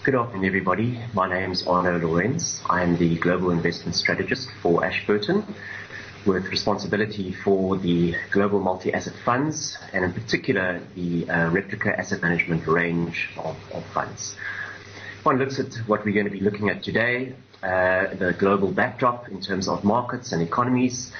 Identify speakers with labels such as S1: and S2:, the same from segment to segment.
S1: Good afternoon, everybody. My name is Arno Lawrenz. I am the Global Investment Strategist for Ashburton, with responsibility for the global multi-asset funds, and in particular, the replica asset management range of funds. If one looks at what we're going to be looking at today, the global backdrop in terms of markets and economies,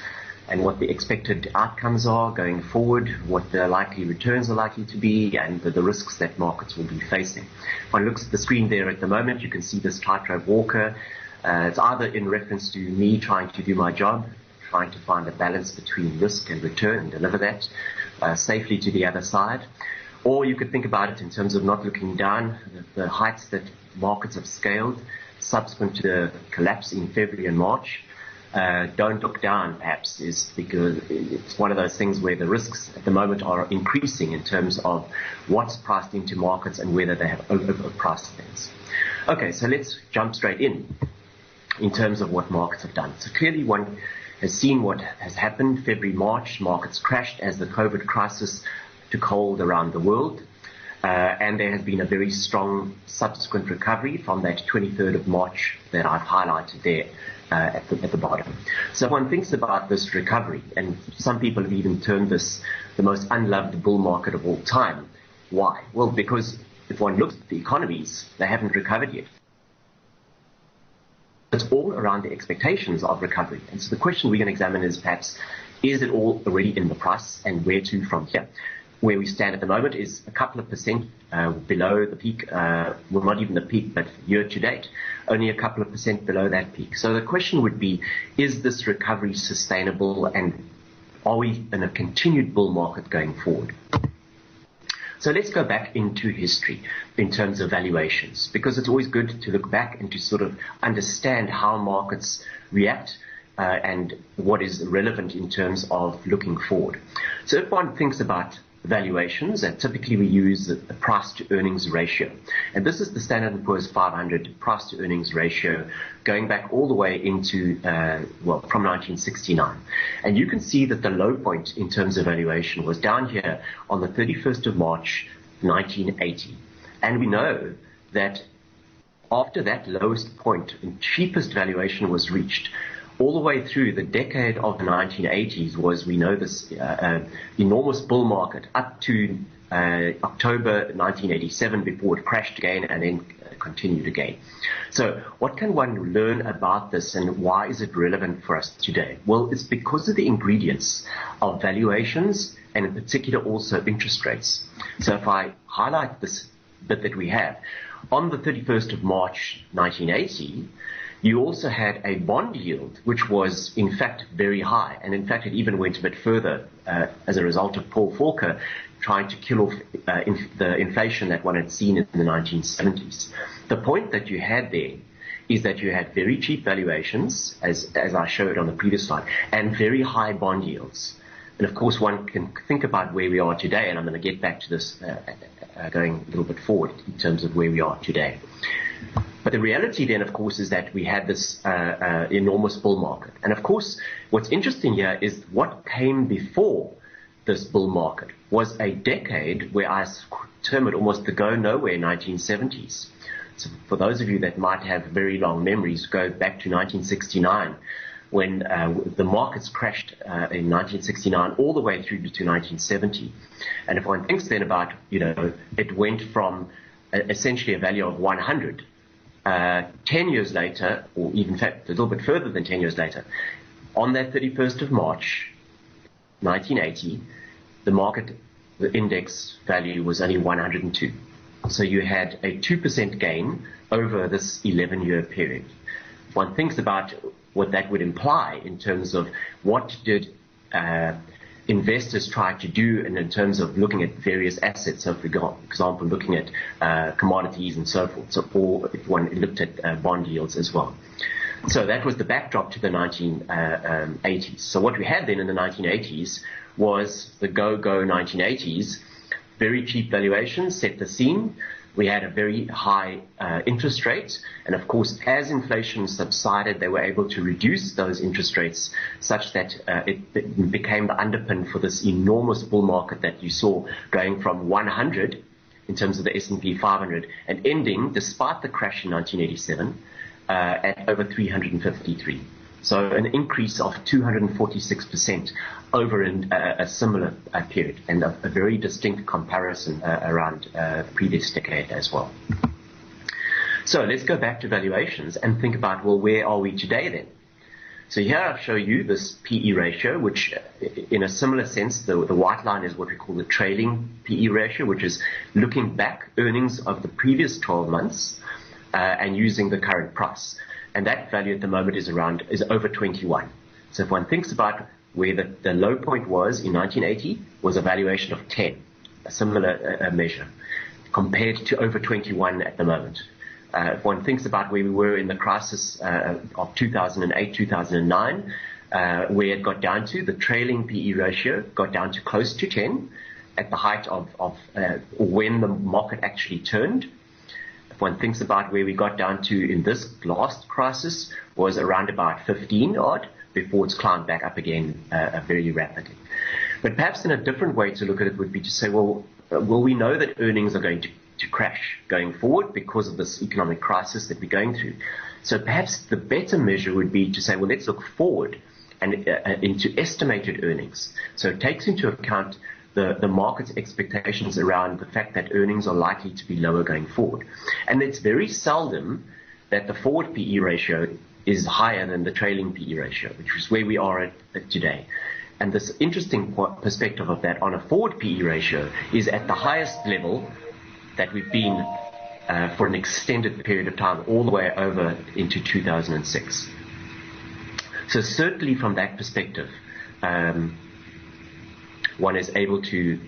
S1: and what the expected outcomes are going forward, what the likely returns are likely to be, and the risks that markets will be facing. If one looks at the screen there at the moment, you can see this tightrope walker. It's either in reference to me trying to do my job, trying to find a balance between risk and return and deliver that safely to the other side, or you could think about it in terms of not looking down. The heights that markets have scaled subsequent to the collapse in February and March, don't look down, perhaps, is because it's one of those things where the risks at the moment are increasing in terms of what's priced into markets and whether they have overpriced things. Okay, so let's jump straight in terms of what markets have done. So clearly one has seen what has happened. February, March, markets crashed as the COVID crisis took hold around the world. And there has been a very strong subsequent recovery from that 23rd of March that I've highlighted there at the bottom. So one thinks about this recovery, and some people have even termed this the most unloved bull market of all time. Why? Well, because if one looks at the economies, they haven't recovered yet. It's all around the expectations of recovery. And so the question we're going to examine is perhaps, is it all already in the price, and where to from here? Where we stand at the moment is a couple of percent below the peak, well, not even the peak, but year to date, only a couple of percent below that peak. So the question would be, is this recovery sustainable, and are we in a continued bull market going forward? So let's go back into history in terms of valuations, because it's always good to look back and to sort of understand how markets react and what is relevant in terms of looking forward. So if one thinks about valuations, and typically we use the price to earnings ratio, and this is the Standard & Poor's 500 price to earnings ratio going back all the way into from 1969. And you can see that the low point in terms of valuation was down here on the 31st of March 1980, and we know that after that lowest point and cheapest valuation was reached, all the way through the decade of the 1980s was, we know, this enormous bull market up to October 1987, before it crashed again and then continued again. So what can one learn about this, and why is it relevant for us today? Well, it's because of the ingredients of valuations, and in particular also interest rates. So if I highlight this bit that we have, on the 31st of March 1980, you also had a bond yield, which was in fact very high. And in fact, it even went a bit further as a result of Paul Volcker trying to kill off the inflation that one had seen in the 1970s. The point that you had there is that you had very cheap valuations, as I showed on the previous slide, and very high bond yields. And of course, one can think about where we are today, and I'm going to get back to this going a little bit forward in terms of where we are today. But the reality then, of course, is that we had this enormous bull market. And of course, what's interesting here is what came before this bull market was a decade where I term it almost the go nowhere 1970s. So for those of you that might have very long memories, go back to 1969, when the markets crashed in 1969 all the way through to 1970. And if one thinks then about, it went from essentially a value of 100 10 years later, or even in fact a little bit further than 10 years later, on that 31st of March 1980, the index value was only 102. So you had a 2% gain over this 11-year period. If one thinks about what that would imply in terms of what did investors try to do, and in terms of looking at various assets, so for example, looking at commodities and so forth, or if one looked at bond yields as well. So that was the backdrop to the 1980s. So what we had then in the 1980s was the go-go 1980s, very cheap valuations set the scene. We had a very high interest rate, and of course, as inflation subsided, they were able to reduce those interest rates such that it became the underpin for this enormous bull market that you saw going from 100 in terms of the S&P 500, and ending, despite the crash in 1987, at over 353. So an increase of 246% over a similar period, and a very distinct comparison around the previous decade as well. So let's go back to valuations and think about, well, where are we today then? So here I show you this PE ratio, which in a similar sense, the white line is what we call the trailing PE ratio, which is looking back earnings of the previous 12 months and using the current price. And that value at the moment is over 21. So if one thinks about where the low point was in 1980, was a valuation of 10, a similar measure, compared to over 21 at the moment. If one thinks about where we were in the crisis of 2008, 2009, where it got down to, the trailing PE ratio got down to close to 10 at the height of when the market actually turned. If one thinks about where we got down to in this last crisis, was around about 15 odd, before it's climbed back up again very rapidly. But perhaps in a different way to look at it would be to say, well, we know that earnings are going to crash going forward because of this economic crisis that we're going through. So perhaps the better measure would be to say, well, let's look forward and into estimated earnings. So it takes into account the market's expectations around the fact that earnings are likely to be lower going forward. And it's very seldom that the forward PE ratio is higher than the trailing PE ratio, which is where we are at today. And this interesting perspective of that on a forward PE ratio is at the highest level that we've been for an extended period of time, all the way over into 2006. So certainly from that perspective, one is able to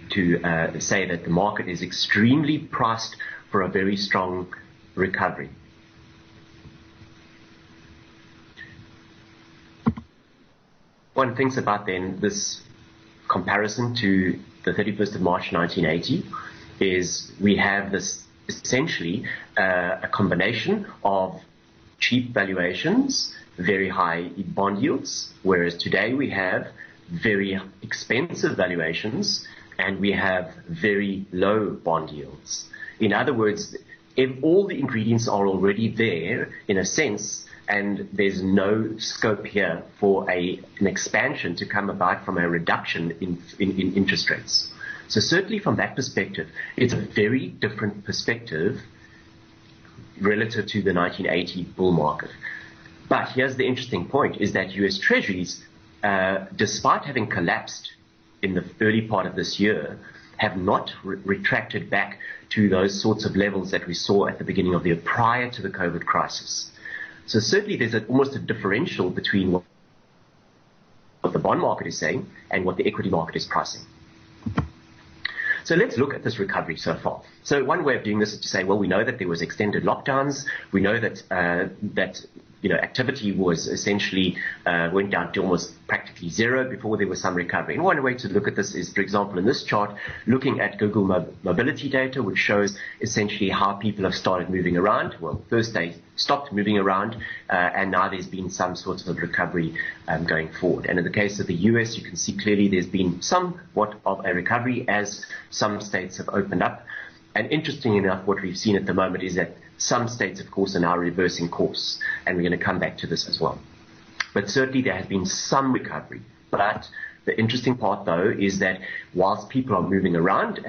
S1: say that the market is extremely priced for a very strong recovery. One thinks about then this comparison to the 31st of March 1980, is we have this essentially a combination of cheap valuations, very high bond yields, whereas today we have very expensive valuations and we have very low bond yields. In other words, if all the ingredients are already there in a sense, and there's no scope here for an expansion to come about from a reduction in interest rates. So certainly from that perspective, it's a very different perspective relative to the 1980 bull market. But here's the interesting point, is that US Treasuries, despite having collapsed in the early part of this year, have not retracted back to those sorts of levels that we saw at the beginning of the year prior to the COVID crisis. So certainly there's almost a differential between what the bond market is saying and what the equity market is pricing. So let's look at this recovery so far. So one way of doing this is to say, well, we know that there was extended lockdowns. We know that activity was essentially went down to almost practically zero before there was some recovery. And one way to look at this is, for example, in this chart, looking at Google mobility data, which shows essentially how people have started moving around. Well, first they stopped moving around, and now there's been some sort of recovery going forward. And in the case of the US, you can see clearly there's been somewhat of a recovery as some states have opened up. And interesting enough, what we've seen at the moment is that some states, of course, are now reversing course, and we're going to come back to this as well. But certainly there has been some recovery. But the interesting part, though, is that whilst people are moving around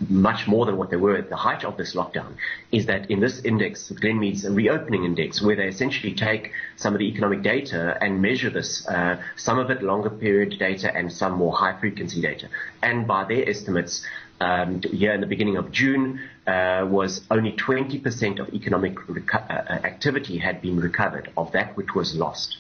S1: much more than what they were at the height of this lockdown, is that in this index, Glenmead's reopening index, where they essentially take some of the economic data and measure this, some of it longer period data and some more high frequency data. And by their estimates, here in the beginning of June, was only 20% of economic activity had been recovered of that which was lost.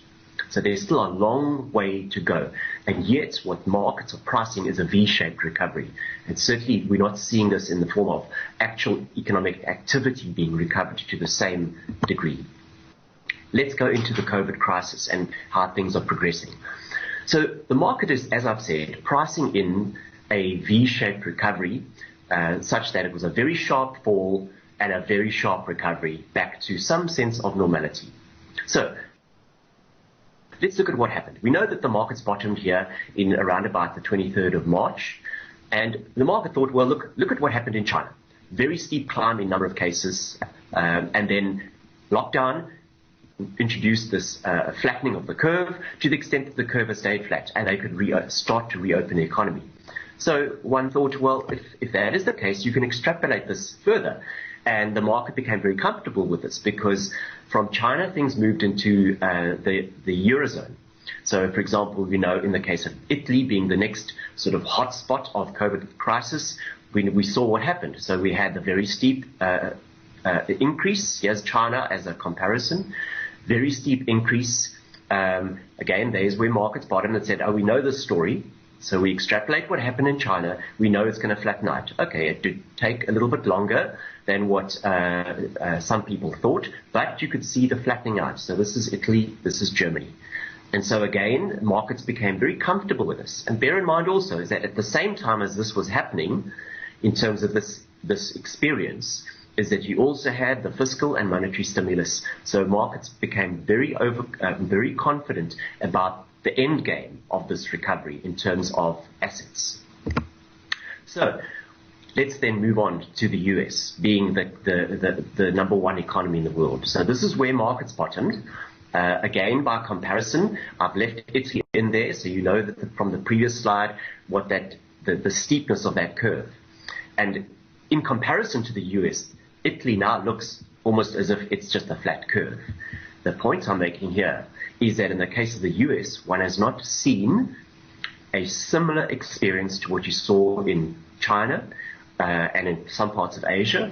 S1: So there's still a long way to go. And yet what markets are pricing is a V-shaped recovery. And certainly we're not seeing this in the form of actual economic activity being recovered to the same degree. Let's go into the COVID crisis and how things are progressing. So the market is, as I've said, pricing in a V-shaped recovery, such that it was a very sharp fall and a very sharp recovery back to some sense of normality. So let's look at what happened. We know that the markets bottomed here in around about the 23rd of March. And the market thought, well, look at what happened in China. Very steep climb in number of cases, and then lockdown introduced this flattening of the curve to the extent that the curve has stayed flat, and they could start to reopen the economy. So one thought, well, if that is the case, you can extrapolate this further. And the market became very comfortable with this because from China, things moved into the Eurozone. So, for example, in the case of Italy being the next sort of hotspot of COVID crisis, we saw what happened. So we had the very steep increase. Here's China as a comparison. Very steep increase. Again, there's where markets bottomed and said, we know this story. So we extrapolate what happened in China. We know it's going to flatten out. Okay, it did take a little bit longer than what some people thought, but you could see the flattening out. So this is Italy, this is Germany. And so again, markets became very comfortable with this. And bear in mind also is that at the same time as this was happening, in terms of this experience, is that you also had the fiscal and monetary stimulus. So markets became very confident about the end game of this recovery in terms of assets. So let's then move on to the US, being the number one economy in the world. So this is where markets bottomed. Again, by comparison, I've left Italy in there, so you know that from the previous slide what the steepness of that curve. And in comparison to the US, Italy now looks almost as if it's just a flat curve. The point I'm making here is that in the case of the US, one has not seen a similar experience to what you saw in China and in some parts of Asia,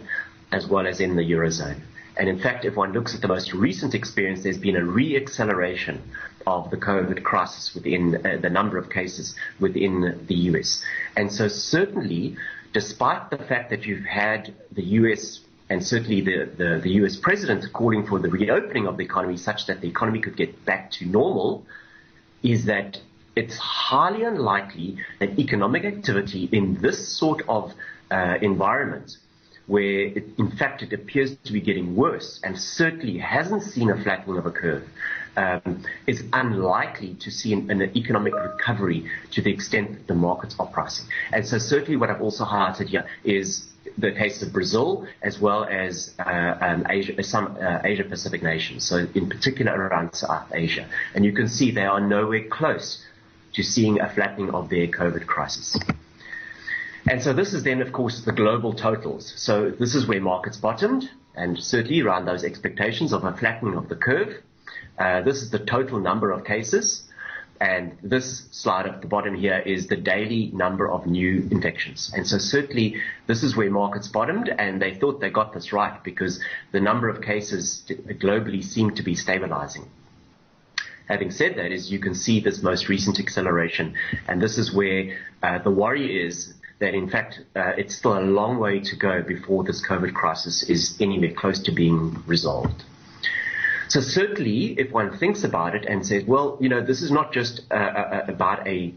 S1: as well as in the Eurozone. And in fact, if one looks at the most recent experience, there's been a re-acceleration of the COVID crisis within the number of cases within the US. And so certainly, despite the fact that you've had the US and certainly the US president calling for the reopening of the economy such that the economy could get back to normal, is that it's highly unlikely that economic activity in this sort of environment, where in fact it appears to be getting worse and certainly hasn't seen a flattening of a curve, is unlikely to see an economic recovery to the extent that the markets are pricing. And so certainly what I've also highlighted here is the case of Brazil, as well as some Asia-Pacific nations, so in particular around South Asia. And you can see they are nowhere close to seeing a flattening of their COVID crisis. And so this is then, of course, the global totals. So this is where markets bottomed, and certainly around those expectations of a flattening of the curve. This is the total number of cases. And this slide at the bottom here is the daily number of new infections. And so certainly this is where markets bottomed, and they thought they got this right because the number of cases globally seemed to be stabilizing. Having said that, is you can see this most recent acceleration, and this is where the worry is that in fact it's still a long way to go before this COVID crisis is anywhere close to being resolved. So certainly, if one thinks about it and says, well, this is not just about a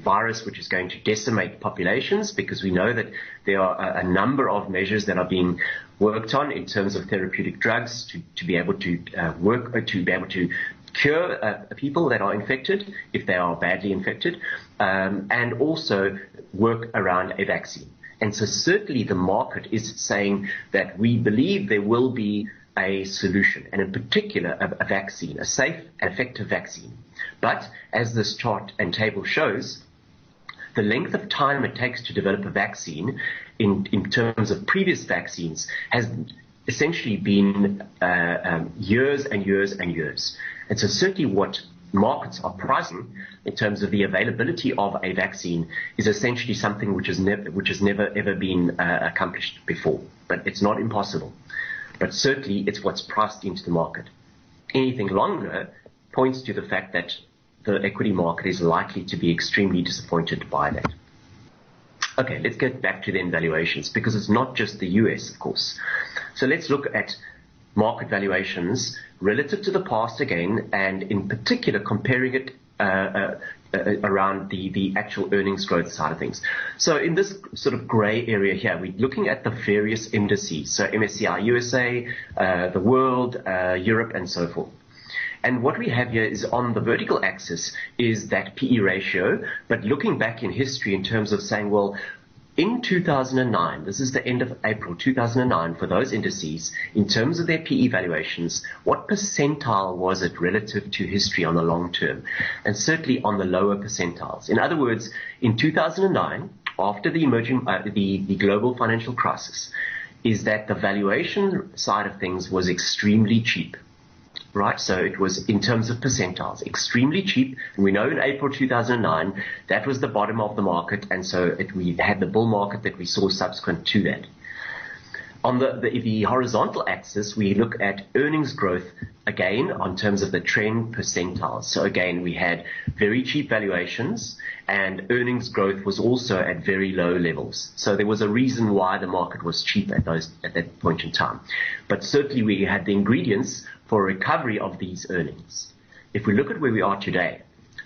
S1: virus which is going to decimate populations, because we know that there are a number of measures that are being worked on in terms of therapeutic drugs to be able to cure people that are infected if they are badly infected, and also work around a vaccine. And so certainly the market is saying that we believe there will be a solution, and in particular a vaccine, a safe and effective vaccine. But as this chart and table shows, the length of time it takes to develop a vaccine in terms of previous vaccines has essentially been years and years and years. And so certainly what markets are pricing in terms of the availability of a vaccine is essentially something which has never ever been accomplished before. But it's not impossible. But certainly it's what's priced into the market. Anything longer points to the fact that the equity market is likely to be extremely disappointed by that. Okay, let's get back to then valuations, because it's not just the US, of course. So let's look at market valuations relative to the past again, and in particular comparing it around the actual earnings growth side of things. So in this sort of gray area here, we're looking at the various indices, so MSCI USA, the world, Europe, and so forth. And what we have here is on the vertical axis is that PE ratio, but looking back in history in terms of saying, well, in 2009, this is the end of April 2009 for those indices, in terms of their PE valuations, what percentile was it relative to history on the long term? And certainly on the lower percentiles. In other words, in 2009, after the the global financial crisis, is that the valuation side of things was extremely cheap. Right, so it was in terms of percentiles, extremely cheap. And we know in April 2009, that was the bottom of the market. And so we had the bull market that we saw subsequent to that. On the horizontal axis, we look at earnings growth, again, on terms of the trend percentiles. So again, we had very cheap valuations and earnings growth was also at very low levels. So there was a reason why the market was cheap at that point in time. But certainly we had the ingredients for a recovery of these earnings. If we look at where we are today,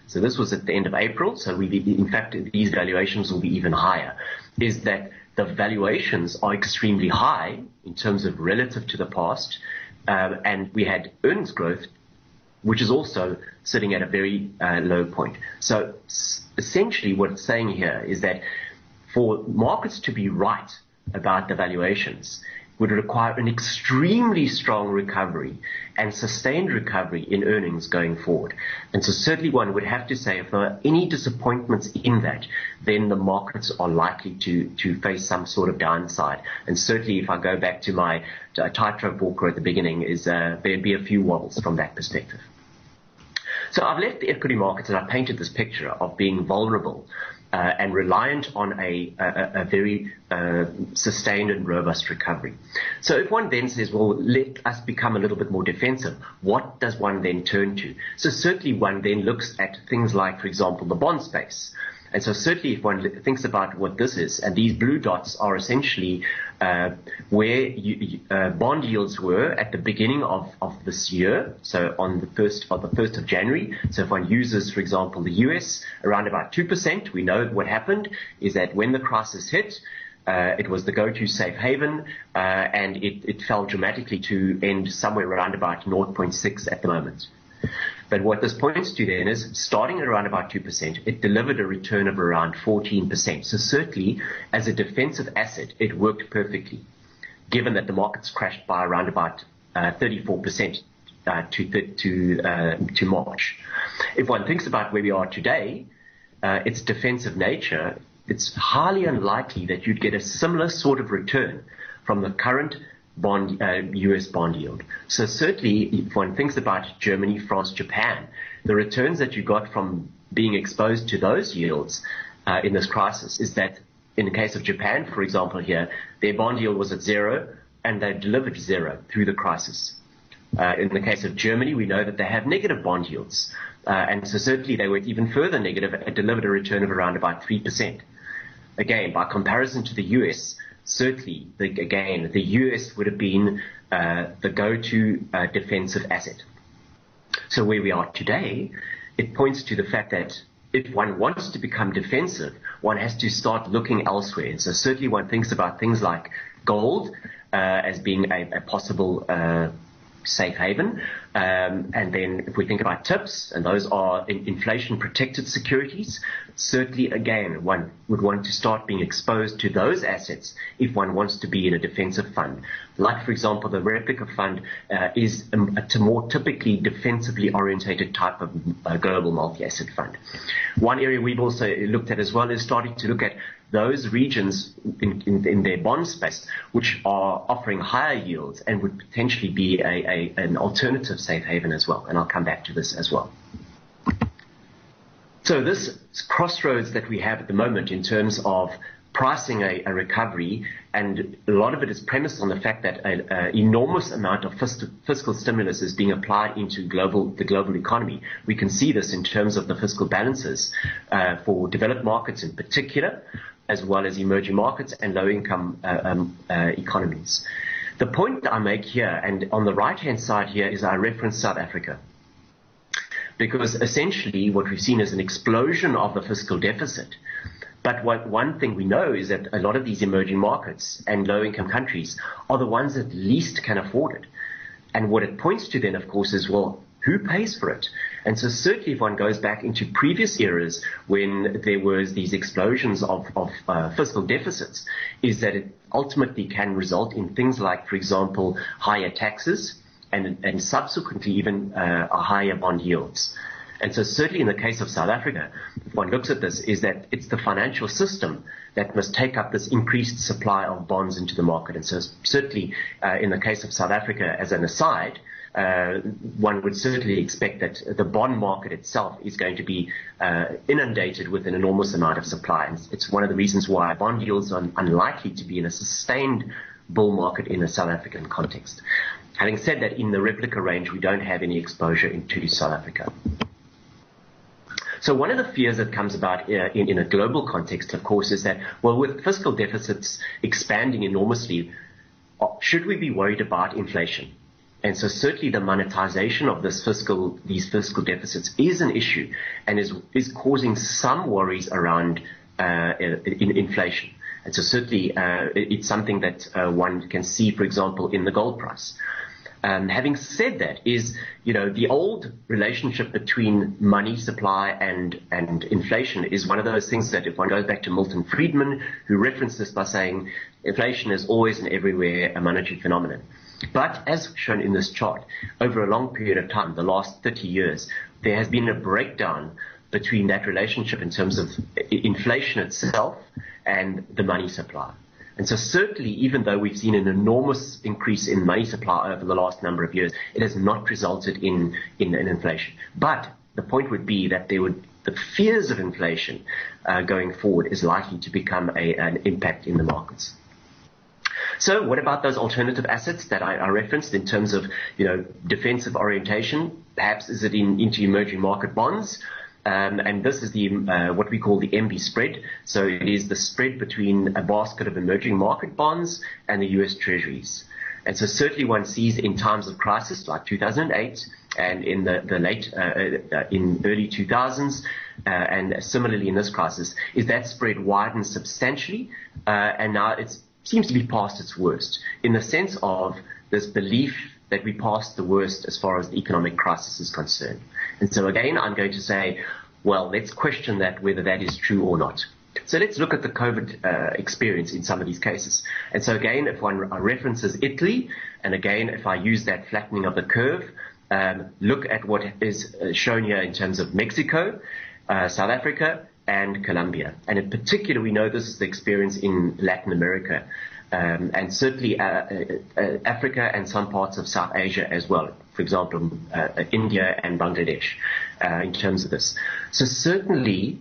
S1: so this was at the end of April, so in fact, these valuations will be even higher, is that the valuations are extremely high in terms of relative to the past, and we had earnings growth, which is also sitting at a very low point. So essentially what it's saying here is that for markets to be right about the valuations would require an extremely strong recovery and sustained recovery in earnings going forward. And so certainly one would have to say if there are any disappointments in that, then the markets are likely to face some sort of downside. And certainly if I go back to my tightrope walker at the beginning, there'd be a few wobbles from that perspective. So I've left the equity markets and I painted this picture of being vulnerable and reliant on a very sustained and robust recovery. So if one then says, well, let us become a little bit more defensive, what does one then turn to? So certainly one then looks at things like, for example, the bond space. And so certainly if one thinks about what this is, and these blue dots are essentially where bond yields were at the beginning of this year, so on the 1st of January. So if one uses, for example, the US, around about 2%, we know what happened is that when the crisis hit, it was the go-to safe haven, and it fell dramatically to end somewhere around about 0.6 at the moment. But what this points to then is, starting at around about 2%, it delivered a return of around 14%. So certainly, as a defensive asset, it worked perfectly, given that the markets crashed by around about 34% to March. If one thinks about where we are today, its defensive nature, it's highly unlikely that you'd get a similar sort of return from the current US bond yield. So certainly, if one thinks about Germany, France, Japan, the returns that you got from being exposed to those yields in this crisis is that in the case of Japan, for example, here, their bond yield was at zero and they delivered zero through the crisis. In the case of Germany, we know that they have negative bond yields. And so certainly they went even further negative and delivered a return of around about 3%. Again, by comparison to the US, certainly, the US would have been the go-to defensive asset. So where we are today, it points to the fact that if one wants to become defensive, one has to start looking elsewhere. And so certainly one thinks about things like gold as being a possible safe haven. And then if we think about TIPS, and those are inflation-protected securities, certainly, again, one would want to start being exposed to those assets if one wants to be in a defensive fund. Like, for example, the replica fund is a more typically defensively orientated type of global multi-asset fund. One area we've also looked at as well is starting to look at those regions in their bond space which are offering higher yields and would potentially be an alternative safe haven as well. And I'll come back to this as well. So this crossroads that we have at the moment in terms of pricing a recovery, and a lot of it is premised on the fact that an enormous amount of fiscal stimulus is being applied into the global economy. We can see this in terms of the fiscal balances for developed markets in particular, as well as emerging markets and low-income economies. The point that I make here, and on the right-hand side here, is I reference South Africa. Because essentially what we've seen is an explosion of the fiscal deficit. But one thing we know is that a lot of these emerging markets and low-income countries are the ones that least can afford it. And what it points to then, of course, is, well, who pays for it? And so certainly if one goes back into previous eras when there was these explosions of fiscal deficits, is that it ultimately can result in things like, for example, higher taxes and subsequently even higher bond yields. And so certainly in the case of South Africa, if one looks at this, is that it's the financial system that must take up this increased supply of bonds into the market. And so certainly in the case of South Africa, as an aside, one would certainly expect that the bond market itself is going to be inundated with an enormous amount of supply. And it's one of the reasons why bond yields are unlikely to be in a sustained bull market in a South African context. Having said that, in the replica range, we don't have any exposure into South Africa. So one of the fears that comes about in a global context, of course, is that, well, with fiscal deficits expanding enormously, should we be worried about inflation? And so certainly the monetization of these fiscal deficits is an issue and is causing some worries around inflation. And so certainly it's something that one can see, for example, in the gold price. Having said that, the old relationship between money supply and inflation is one of those things that, if one goes back to Milton Friedman, who referenced this by saying inflation is always and everywhere a monetary phenomenon. But as shown in this chart, over a long period of time, the last 30 years, there has been a breakdown between that relationship in terms of inflation itself and the money supply. And so certainly, even though we've seen an enormous increase in money supply over the last number of years, it has not resulted in inflation. But the point would be that the fears of inflation going forward is likely to become an impact in the markets. So what about those alternative assets that I referenced in terms of, defensive orientation? Perhaps is it into emerging market bonds? And this is what we call the MB spread. So it is the spread between a basket of emerging market bonds and the US Treasuries. And so certainly one sees in times of crisis like 2008 and in in early 2000s, and similarly in this crisis, is that spread widens substantially, and now it seems to be past its worst, in the sense of this belief that we passed the worst as far as the economic crisis is concerned. And so again, I'm going to say, well, let's question whether that is true or not. So let's look at the COVID experience in some of these cases. And so again, if one references Italy, and again, if I use that flattening of the curve, look at what is shown here in terms of Mexico, South Africa, and Colombia. And in particular, we know this is the experience in Latin America, and certainly Africa and some parts of South Asia as well. For example, India and Bangladesh in terms of this. So certainly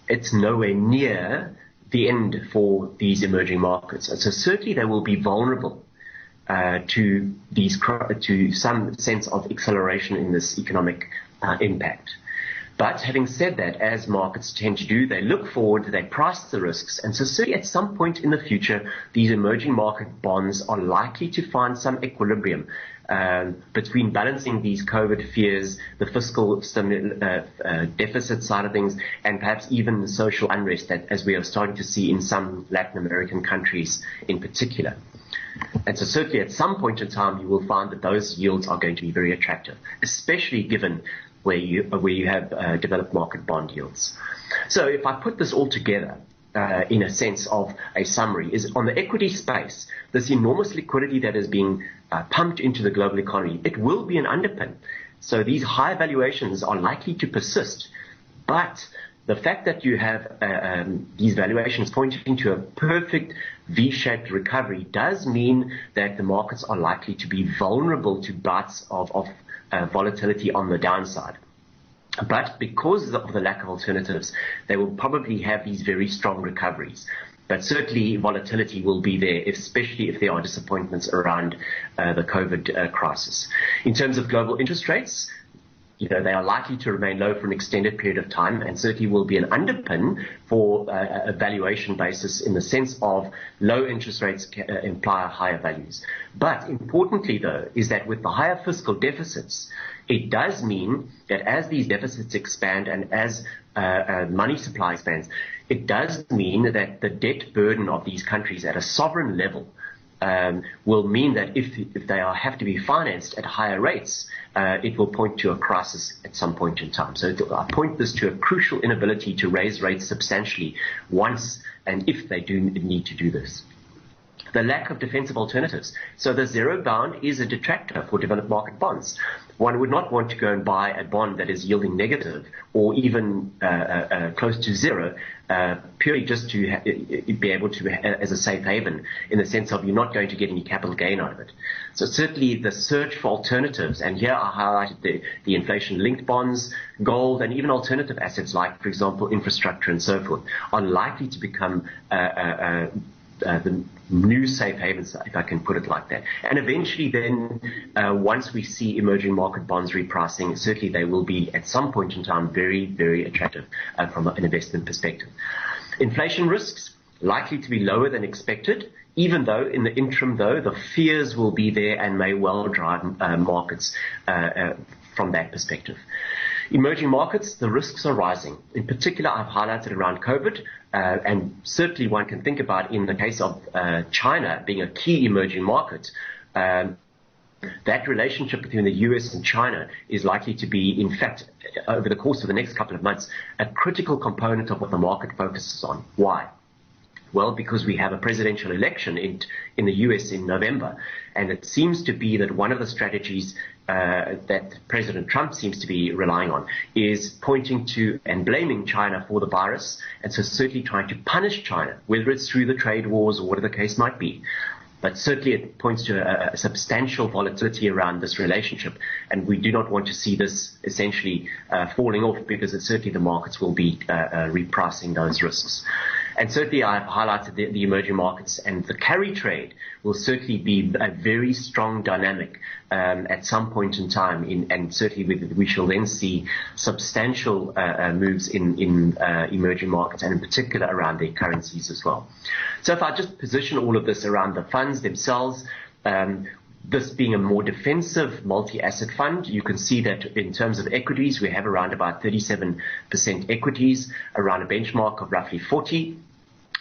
S1: it's nowhere near the end for these emerging markets. And so certainly they will be vulnerable to some sense of acceleration in this economic impact. But having said that, as markets tend to do, they look forward, they price the risks, and so certainly at some point in the future, these emerging market bonds are likely to find some equilibrium between balancing these COVID fears, the fiscal deficit side of things, and perhaps even the social unrest that, as we are starting to see in some Latin American countries in particular. And so certainly at some point in time, you will find that those yields are going to be very attractive, especially given where you have developed market bond yields. So if I put this all together in a sense of a summary, is on the equity space, this enormous liquidity that is being pumped into the global economy, it will be an underpin. So these high valuations are likely to persist. But the fact that you have these valuations pointing to a perfect V-shaped recovery does mean that the markets are likely to be vulnerable to bouts of volatility on the downside. But because of the lack of alternatives, they will probably have these very strong recoveries. But certainly volatility will be there, especially if there are disappointments around the COVID crisis. In terms of global interest rates, they are likely to remain low for an extended period of time, and certainly will be an underpin for a valuation basis in the sense of low interest rates imply higher values. But importantly, though, is that with the higher fiscal deficits, it does mean that as these deficits expand and as money supply expands, it does mean that the debt burden of these countries at a sovereign level will mean that if they have to be financed at higher rates, it will point to a crisis at some point in time. So I point this to a crucial inability to raise rates substantially once and if they do need to do this. The lack of defensive alternatives. So the zero bound is a detractor for developed market bonds. One would not want to go and buy a bond that is yielding negative or even close to zero, purely just to be able to, as a safe haven, in the sense of you're not going to get any capital gain out of it. So certainly the search for alternatives, and here I highlighted the inflation-linked bonds, gold, and even alternative assets like, for example, infrastructure and so forth, are likely to become the new safe havens, if I can put it like that. And eventually then, once we see emerging market bonds repricing, certainly they will be at some point in time very, very attractive from an investment perspective. Inflation risks, likely to be lower than expected, even though in the interim, though, the fears will be there and may well drive markets from that perspective. Emerging markets, the risks are rising. In particular, I've highlighted around COVID, and certainly one can think about in the case of China being a key emerging market, that relationship between the US and China is likely to be, in fact, over the course of the next couple of months, a critical component of what the market focuses on. Why? Well, because we have a presidential election in the US in November, and it seems to be that one of the strategies that President Trump seems to be relying on is pointing to and blaming China for the virus, and so certainly trying to punish China, whether it's through the trade wars or whatever the case might be. But certainly it points to a substantial volatility around this relationship, and we do not want to see this essentially falling off, because certainly the markets will be repricing those risks. And certainly I've highlighted the emerging markets, and the carry trade will certainly be a very strong dynamic at some point in time, and certainly we shall then see substantial moves in emerging markets, and in particular around their currencies as well. So if I just position all of this around the funds themselves, this being a more defensive multi-asset fund, you can see that in terms of equities, we have around about 37% equities, around a benchmark of roughly 40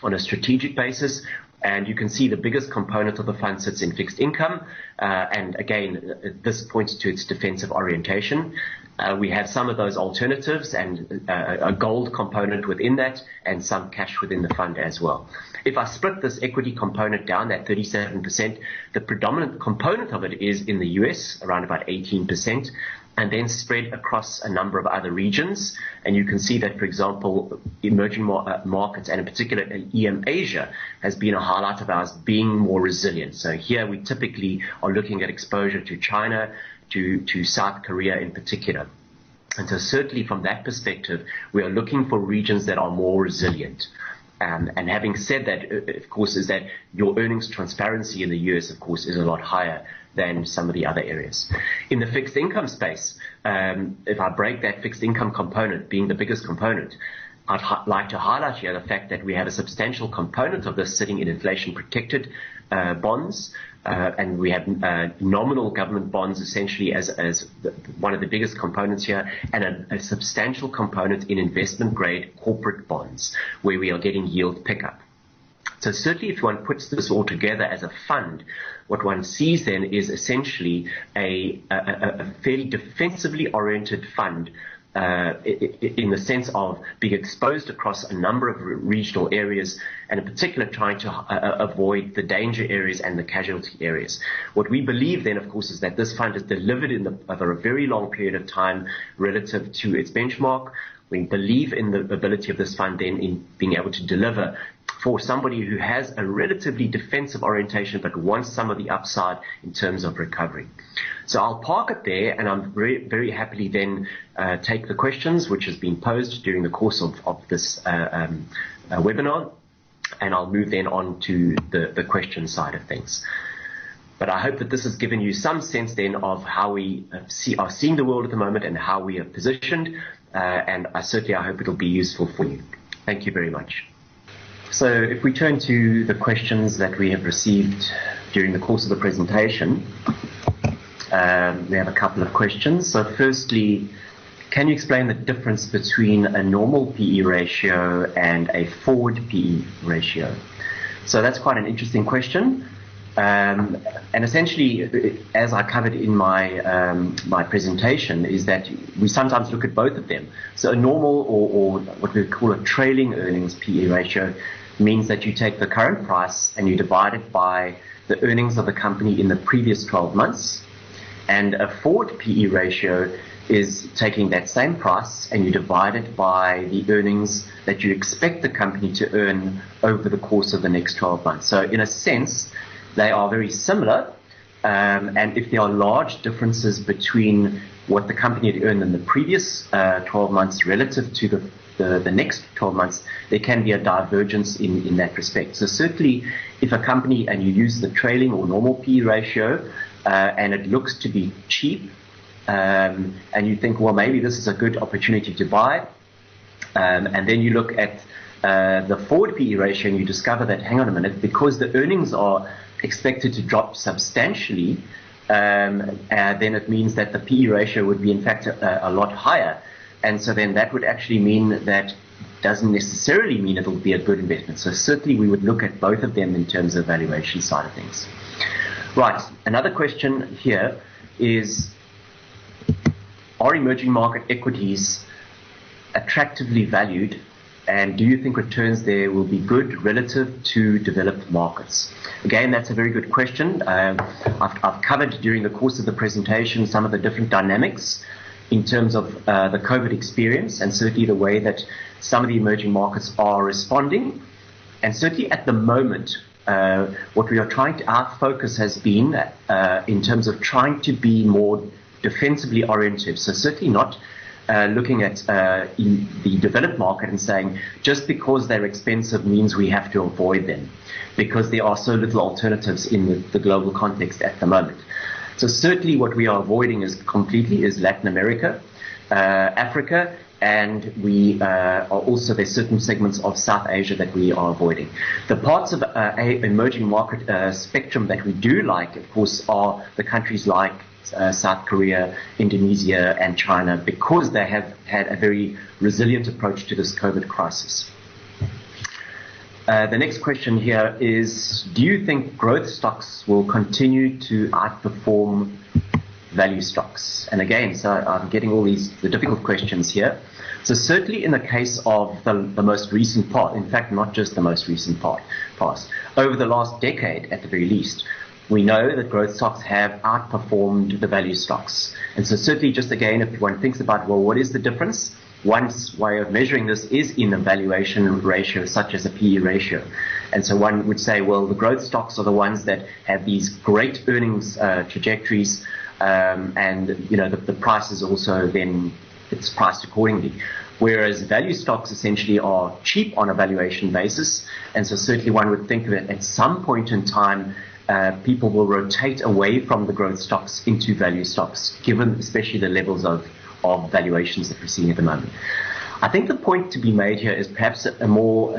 S1: on a strategic basis. And you can see the biggest component of the fund sits in fixed income. And again, this points to its defensive orientation. We have some of those alternatives and a gold component within that, and some cash within the fund as well. If I split this equity component down, that 37%, the predominant component of it is in the US, around about 18%, and then spread across a number of other regions. And you can see that, for example, emerging markets, and in particular EM Asia, has been a highlight of ours being more resilient. So here we typically are looking at exposure to China, to South Korea in particular. And so certainly from that perspective, we are looking for regions that are more resilient. And having said that, of course, is that your earnings transparency in the US, of course, is a lot higher than some of the other areas. In the fixed income space, if I break that fixed income component being the biggest component, I'd like to highlight here the fact that we have a substantial component of this sitting in inflation-protected bonds, and we have nominal government bonds essentially as one of the biggest components here, and a substantial component in investment-grade corporate bonds, where we are getting yield pickup. So certainly if one puts this all together as a fund, what one sees then is essentially a fairly defensively oriented fund, in the sense of being exposed across a number of regional areas, and in particular trying to avoid the danger areas and the casualty areas. What we believe then, of course, is that this fund is delivered over a very long period of time relative to its benchmark. We believe in the ability of this fund then in being able to deliver for somebody who has a relatively defensive orientation but wants some of the upside in terms of recovery. So I'll park it there, and I'm very, very happily then take the questions which has been posed during the course of this webinar, and I'll move then on to the question side of things. But I hope that this has given you some sense then of how we are seeing the world at the moment and how we are positioned, and I hope it'll be useful for you. Thank you very much. So if we turn to the questions that we have received during the course of the presentation, we have a couple of questions. So firstly, can you explain the difference between a normal PE ratio and a forward PE ratio? So that's quite an interesting question. And essentially, as I covered in my presentation, is that we sometimes look at both of them. So a normal or what we call a trailing earnings PE ratio means that you take the current price and you divide it by the earnings of the company in the previous 12 months. And a forward PE ratio is taking that same price and you divide it by the earnings that you expect the company to earn over the course of the next 12 months. So in a sense, they are very similar, and if there are large differences between what the company had earned in the previous 12 months relative to the next 12 months, there can be a divergence in that respect. So certainly, if a company, and you use the trailing or normal PE ratio, and it looks to be cheap, and you think, well, maybe this is a good opportunity to buy, and then you look at the forward PE ratio and you discover that, hang on a minute, because the earnings are expected to drop substantially, then it means that the PE ratio would be in fact a lot higher. And so then that would actually mean that doesn't necessarily mean it will be a good investment. So certainly we would look at both of them in terms of valuation side of things. Right, another question here is, are emerging market equities attractively valued, and do you think returns there will be good relative to developed markets? Again, that's a very good question. I've covered during the course of the presentation some of the different dynamics in terms of the COVID experience, and certainly the way that some of the emerging markets are responding. And certainly at the moment, what we are trying to, our focus has been in terms of trying to be more defensively oriented. So certainly not looking at in the developed market and saying just because they're expensive means we have to avoid them, because there are so little alternatives in the global context at the moment. So certainly what we are avoiding is Latin America, Africa, and we are also, there's certain segments of South Asia that we are avoiding. The parts of emerging market spectrum that we do like, of course, are the countries like South Korea, Indonesia, and China, because they have had a very resilient approach to this COVID crisis. The next question here is, do you think growth stocks will continue to outperform value stocks? And again, so I'm getting all the difficult questions here. So certainly in the case of the most recent part, in fact, not just the most recent past, over the last decade at the very least, we know that growth stocks have outperformed the value stocks. And so certainly just again, if one thinks about, well, what is the difference? One way of measuring this is in a valuation ratio, such as a PE ratio. And so one would say, well, the growth stocks are the ones that have these great earnings trajectories, and the price is also then, it's priced accordingly. Whereas value stocks essentially are cheap on a valuation basis. And so certainly one would think that at some point in time, people will rotate away from the growth stocks into value stocks, given especially the levels of valuations that we're seeing at the moment. I think the point to be made here is perhaps a more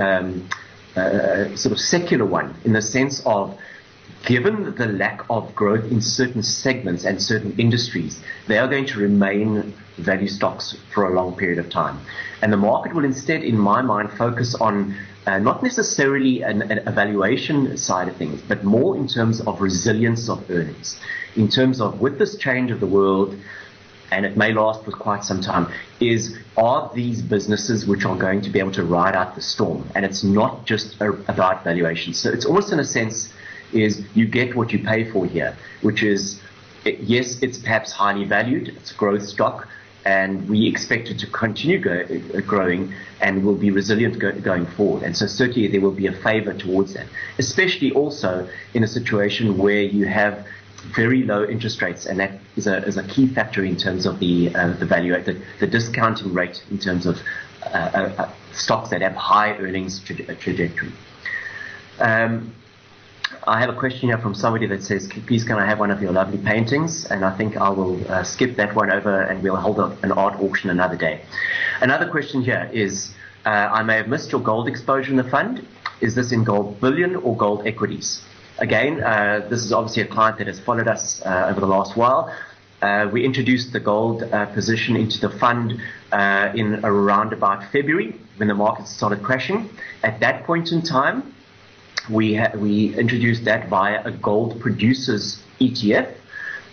S1: sort of secular one, in the sense of, given the lack of growth in certain segments and certain industries, they are going to remain value stocks for a long period of time. And the market will instead, in my mind, focus on not necessarily an valuation side of things, but more in terms of resilience of earnings, in terms of, with this change of the world, and it may last for quite some time, are these businesses which are going to be able to ride out the storm? And it's not just about valuation. So it's almost, in a sense, is you get what you pay for here, which is, yes, it's perhaps highly valued, it's a growth stock, and we expect it to continue growing and will be resilient going forward. And so certainly there will be a favor towards that, especially also in a situation where you have very low interest rates, and that is a key factor in terms of the value, the discounting rate in terms of stocks that have high earnings trajectory. I have a question here from somebody that says, please can I have one of your lovely paintings? And I think I will skip that one over, and we'll hold an art auction another day. Another question here is, I may have missed your gold exposure in the fund. Is this in gold bullion or gold equities? Again, this is obviously a client that has followed us over the last while. We introduced the gold position into the fund in around about February, when the market started crashing. At that point in time, we introduced that via a gold producers ETF.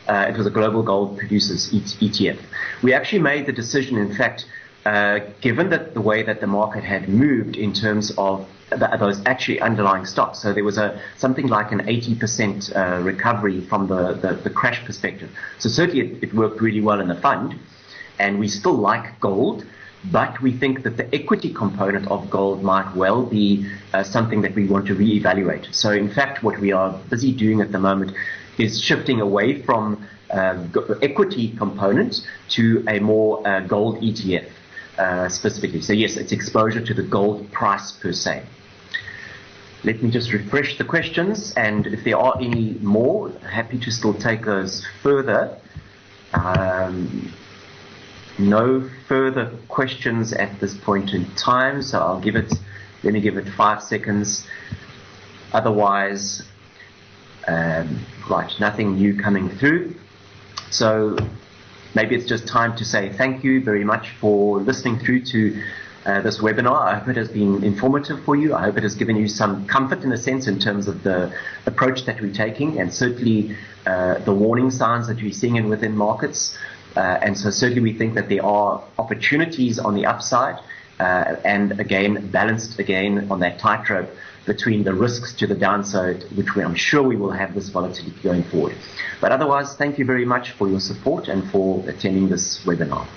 S1: It was a global gold producers ETF. We actually made the decision, in fact, given that the way that the market had moved in terms of those actually underlying stocks. So there was something like an 80% recovery from the crash perspective. So certainly it worked really well in the fund, and we still like gold, but we think that the equity component of gold might well be something that we want to reevaluate. So in fact, what we are busy doing at the moment is shifting away from equity component to a more gold ETF specifically. So yes, it's exposure to the gold price per se. Let me just refresh the questions, and if there are any more, happy to still take those further. No further questions at this point in time, so let me give it 5 seconds. Otherwise, right, nothing new coming through. So maybe it's just time to say thank you very much for listening through to this webinar. I hope it has been informative for you. I hope it has given you some comfort in a sense in terms of the approach that we're taking, and certainly the warning signs that we're seeing within markets. And so certainly we think that there are opportunities on the upside, and again, balanced again on that tightrope between the risks to the downside, which I'm sure we will have this volatility going forward. But otherwise, thank you very much for your support and for attending this webinar.